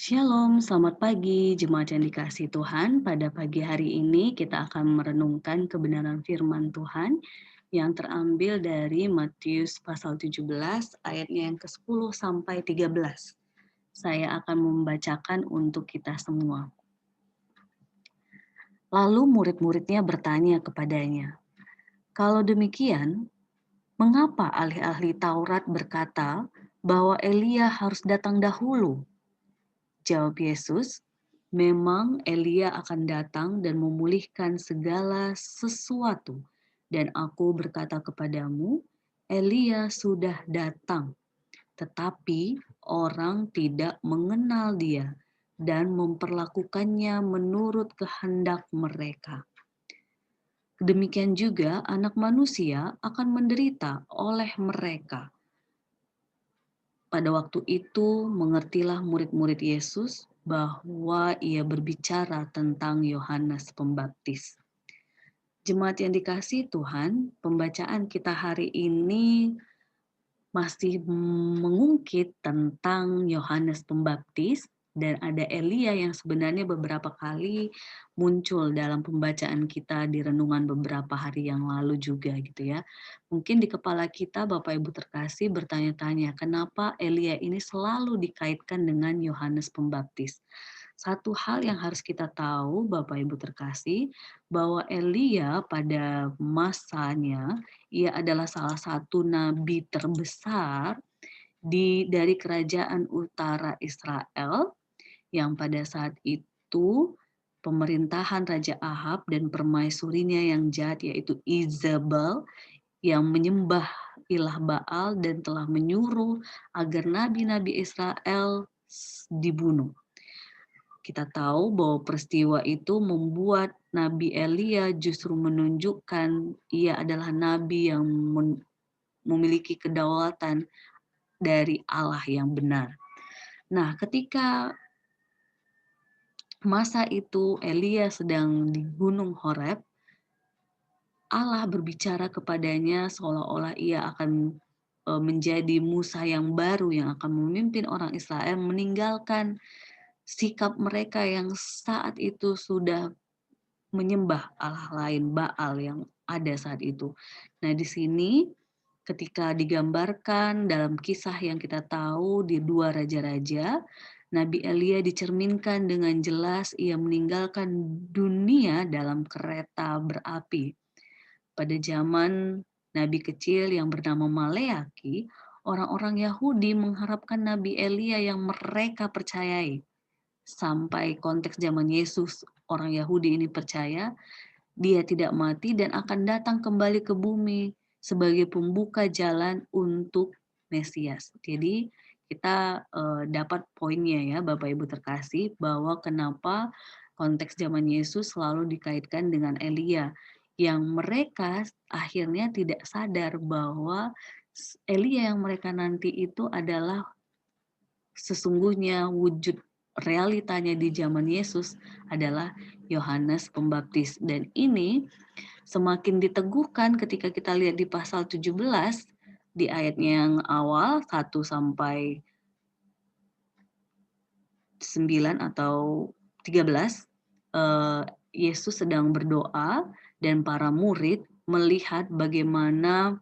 Shalom, selamat pagi jemaat yang dikasihi Tuhan. Pada pagi hari ini kita akan merenungkan kebenaran firman Tuhan yang terambil dari Matius pasal 17 ayatnya yang ke-10 sampai 13. Saya akan membacakan untuk kita semua. Lalu murid-muridnya bertanya kepadanya, "Kalau demikian, mengapa ahli-ahli Taurat berkata bahwa Elia harus datang dahulu?" Jawab Yesus, "Memang Elia akan datang dan memulihkan segala sesuatu. Dan aku berkata kepadamu, Elia sudah datang. Tetapi orang tidak mengenal dia dan memperlakukannya menurut kehendak mereka. Demikian juga anak manusia akan menderita oleh mereka." Pada waktu itu mengertilah murid-murid Yesus bahwa ia berbicara tentang Yohanes Pembaptis. Jemaat yang dikasihi Tuhan, pembacaan kita hari ini masih mengungkit tentang Yohanes Pembaptis dan ada Elia yang sebenarnya beberapa kali muncul dalam pembacaan kita di renungan beberapa hari yang lalu juga gitu ya. Mungkin di kepala kita Bapak Ibu terkasih bertanya-tanya kenapa Elia ini selalu dikaitkan dengan Yohanes Pembaptis. Satu hal yang harus kita tahu Bapak Ibu terkasih bahwa Elia pada masanya ia adalah salah satu nabi terbesar dari kerajaan utara Israel yang pada saat itu pemerintahan Raja Ahab dan permaisurinya yang jahat yaitu Izabel yang menyembah ilah Baal dan telah menyuruh agar nabi-nabi Israel dibunuh. Kita tahu bahwa peristiwa itu membuat Nabi Elia justru menunjukkan ia adalah nabi yang memiliki kedaulatan dari Allah yang benar. Nah, ketika masa itu Elia sedang di Gunung Horeb, Allah berbicara kepadanya seolah-olah ia akan menjadi Musa yang baru yang akan memimpin orang Israel meninggalkan sikap mereka yang saat itu sudah menyembah Allah lain, Baal yang ada saat itu. Nah, di sini ketika digambarkan dalam kisah yang kita tahu di dua raja-raja, Nabi Elia dicerminkan dengan jelas ia meninggalkan dunia dalam kereta berapi. Pada zaman Nabi kecil yang bernama Maleaki, orang-orang Yahudi mengharapkan Nabi Elia yang mereka percayai. Sampai konteks zaman Yesus, orang Yahudi ini percaya dia tidak mati dan akan datang kembali ke bumi sebagai pembuka jalan untuk Mesias. Jadi kita dapat poinnya ya Bapak Ibu terkasih bahwa kenapa konteks zaman Yesus selalu dikaitkan dengan Elia yang mereka akhirnya tidak sadar bahwa Elia yang mereka nanti itu adalah sesungguhnya wujud realitanya di zaman Yesus adalah Yohanes Pembaptis. Dan ini semakin diteguhkan ketika kita lihat di pasal 17 di ayatnya yang awal 1 sampai 9 atau 13 Yesus sedang berdoa dan para murid melihat bagaimana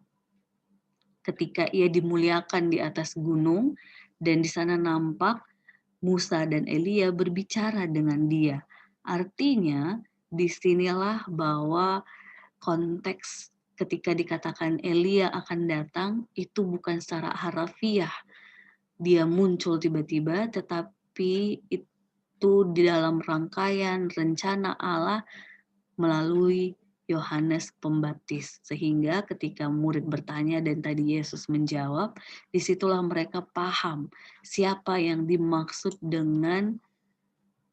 ketika ia dimuliakan di atas gunung dan di sana nampak Musa dan Elia berbicara dengan dia. Artinya, disinilah bahwa konteks ketika dikatakan Elia akan datang, itu bukan secara harafiah. Dia muncul tiba-tiba, tetapi itu di dalam rangkaian rencana Allah melalui Yohanes Pembaptis. Sehingga ketika murid bertanya dan tadi Yesus menjawab, disitulah mereka paham siapa yang dimaksud dengan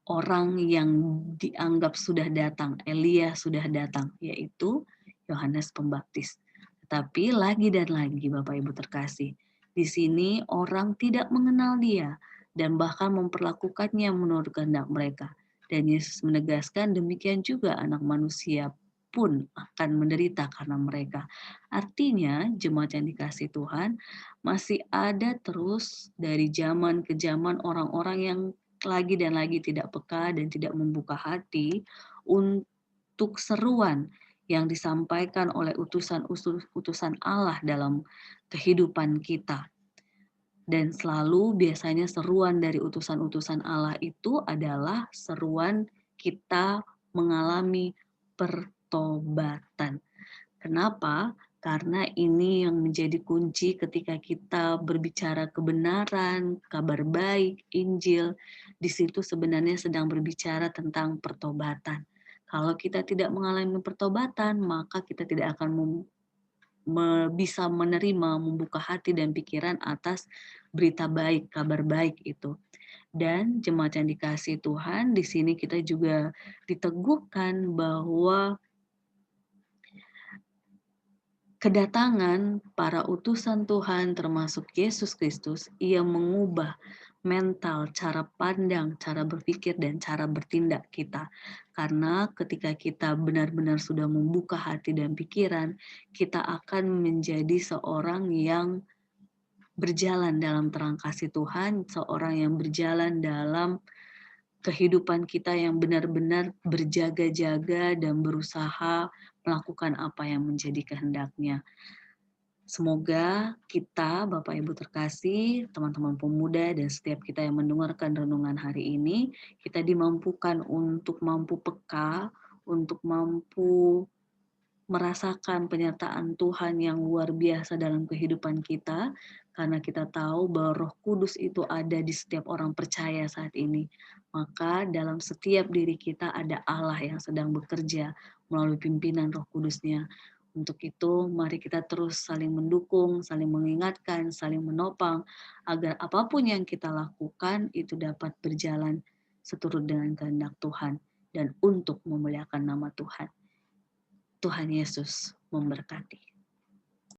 orang yang dianggap sudah datang, Elia sudah datang, yaitu Yohanes Pembaptis. Tetapi lagi dan lagi Bapak Ibu terkasih, di sini orang tidak mengenal dia dan bahkan memperlakukannya menurut kehendak mereka. Dan Yesus menegaskan demikian juga anak manusia pun akan menderita karena mereka. Artinya jemaat yang dikasihi Tuhan masih ada terus dari zaman ke zaman orang-orang yang lagi dan lagi tidak peka dan tidak membuka hati untuk seruan yang disampaikan oleh utusan Allah dalam kehidupan kita. Dan selalu biasanya seruan dari utusan-utusan Allah itu adalah seruan kita mengalami pertobatan. Kenapa? Karena ini yang menjadi kunci ketika kita berbicara kebenaran, kabar baik, Injil. Di situ sebenarnya sedang berbicara tentang pertobatan. Kalau kita tidak mengalami pertobatan, maka kita tidak akan bisa menerima, membuka hati dan pikiran atas berita baik, kabar baik itu. Dan jemaat yang dikasihi Tuhan, di sini kita juga diteguhkan bahwa kedatangan para utusan Tuhan termasuk Yesus Kristus, ia mengubah mental, cara pandang, cara berpikir, dan cara bertindak kita. Karena ketika kita benar-benar sudah membuka hati dan pikiran, kita akan menjadi seorang yang berjalan dalam terang kasih Tuhan, seorang yang berjalan dalam kehidupan kita yang benar-benar berjaga-jaga dan berusaha melakukan apa yang menjadi kehendak-Nya. Semoga kita, Bapak Ibu terkasih, teman-teman pemuda, dan setiap kita yang mendengarkan renungan hari ini, kita dimampukan untuk mampu peka, untuk mampu merasakan penyertaan Tuhan yang luar biasa dalam kehidupan kita, karena kita tahu bahwa Roh Kudus itu ada di setiap orang percaya saat ini. Maka dalam setiap diri kita ada Allah yang sedang bekerja melalui pimpinan Roh Kudus-Nya. Untuk itu, mari kita terus saling mendukung, saling mengingatkan, saling menopang, agar apapun yang kita lakukan itu dapat berjalan seturut dengan kehendak Tuhan dan untuk memuliakan nama Tuhan. Tuhan Yesus memberkati.